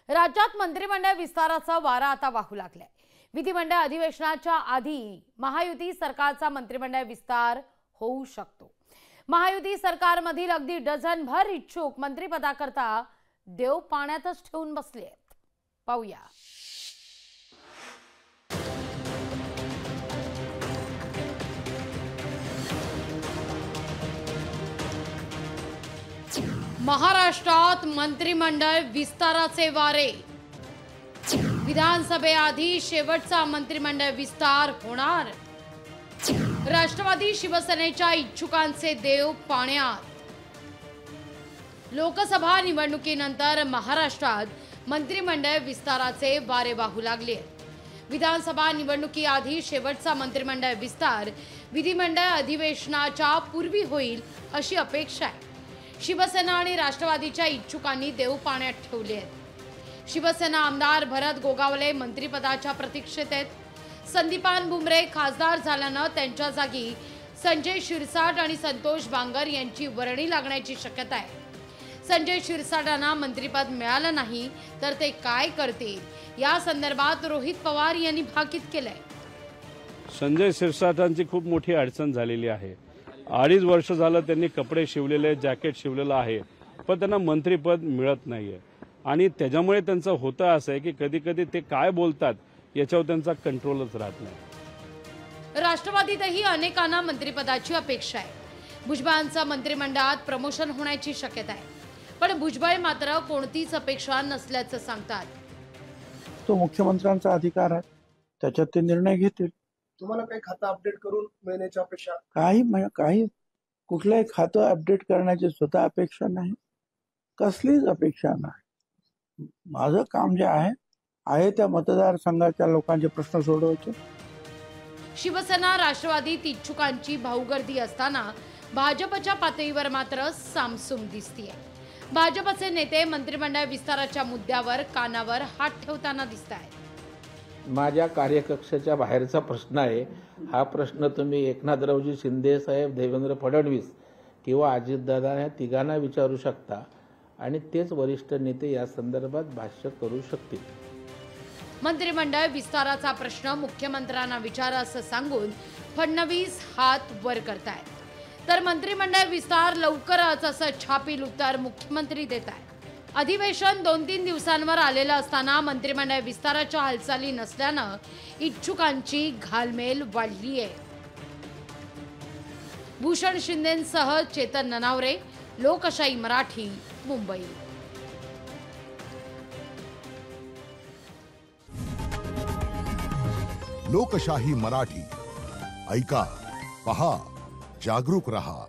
राज्यात मंत्रिमंडळ विस्ताराचा वारा आता वाहू लागलाय। विधिमंडळ अधिवेशनाच्या आधी महायुती सरकारचा मंत्रिमंडळ विस्तार होऊ शकतो। महायुती सरकारमधील अगदी डझनभर इच्छुक मंत्रिपदाकरता देव पाण्यातच ठेवून बसले आहेत। पाहूया। महाराष्ट्रात मंत्रिमंडळ विस्ताराचे वारे। विधानसभेआधी शेवटचा मंत्रिमंडळ विस्तार होणार। राष्ट्रवादी शिवसेनेच्या इच्छुकांचे देव पाण्यात। लोकसभा निवडणुकीनंतर महाराष्ट्रात मंत्रिमंडळ विस्ताराचे वारे वाहू लागले। विधानसभा निवडणुकीआधी शेवटचा मंत्रिमंडळ विस्तार विधिमंडळ अधिवेशनाच्या पूर्वी होईल अशी अपेक्षा आहे। शिवसेना आणि राष्ट्रवादीच्या इच्छुकांनी देव पाण्यात ठेवले आहेत। शिवसेना आमदार भरत गोगावले मंत्रिपदाच्या प्रतीक्षेत आहेत। संदीपान भुमरे खासदार झाल्यानं त्यांच्या जागी संजय शिरसाट आणि संतोष बांगर यांची वर्णी लागण्याची शक्यता आहे। संजय शिरसाटांना मंत्रिपद मिळालं नाही तर ते काय करतील या संदर्भात रोहित पवार यांनी भाकीत केलंय। संजय शिरसाटांची खूप मोठी अडचण झालेली आहे। 2.5 वर्ष झालं त्यांनी कपडे शिवलेले, जॅकेट शिवलेलं आहे, पण त्यांना मंत्रिपद मिळत नाहीये। आणि त्याच्यामुळे त्यांचं होतं असं आहे की कधी कधी ते काय बोलतात याच्यावर त्यांचा कंट्रोलच राहत नाही। राष्ट्रवादीतही अनेकांना मंत्रिपदाची अपेक्षा आहे। भुजबळांचं मंत्रिमंडळात प्रमोशन होण्याची शक्यता आहे, पण भुजबळ मात्र कोणतीच अपेक्षा नसल्याचं सांगतात। तो मुख्यमंत्र्यांचा अधिकार आहे, त्याच्यात ते निर्णय घेतील। तुम्हाला काही खातं अपडेट करून मिळण्याची अपेक्षा? काही कुठलंही खातं अपडेट करण्याची स्वतः अपेक्षा नाही, कसलीच अपेक्षा नाही। माझं काम जे आहे त्या मतदारसंघाच्या लोकांचे प्रश्न सोडवायचे। शिवसेना राष्ट्रवादीत इच्छुकांची भाऊगर्दी असताना भाजपच्या पातळीवर मात्र सामसूम दिसतेय। भाजपचे नेते मंत्रिमंडळ विस्ताराच्या मुद्द्यावर कानावर हात ठेवताना दिसतायत। माझ्या कार्यकक्षाच्या बाहेरचा प्रश्न आहे। हा प्रश्न तुम्ही एकनाथरावजी शिंदे साहेब, देवेंद्र फडणवीस किंवा अजितदादा या तिघांना विचारू शकता आणि तेच वरिष्ठ नेते या संदर्भात भाष्य करू शकतील। मंत्रिमंडळ विस्ताराचा प्रश्न मुख्यमंत्र्यांना विचारा असं सांगून फडणवीस हात वर करतायत, तर मंत्रिमंडळ विस्तार लवकरच असं छापील उत्तर मुख्यमंत्री देतायत। अधिवेशन 2-3 दिवसांवर आलेलं असताना मंत्रिमंडळ विस्ताराच्या हालचाली नसल्यानं इच्छुकांची घालमेल वाढली आहे। भूषण शिंदेंसह चेतन ननावरे, लोकशाही मराठी, मुंबई। लोकशाही मराठी ऐका, पहा, जागरूक रहा।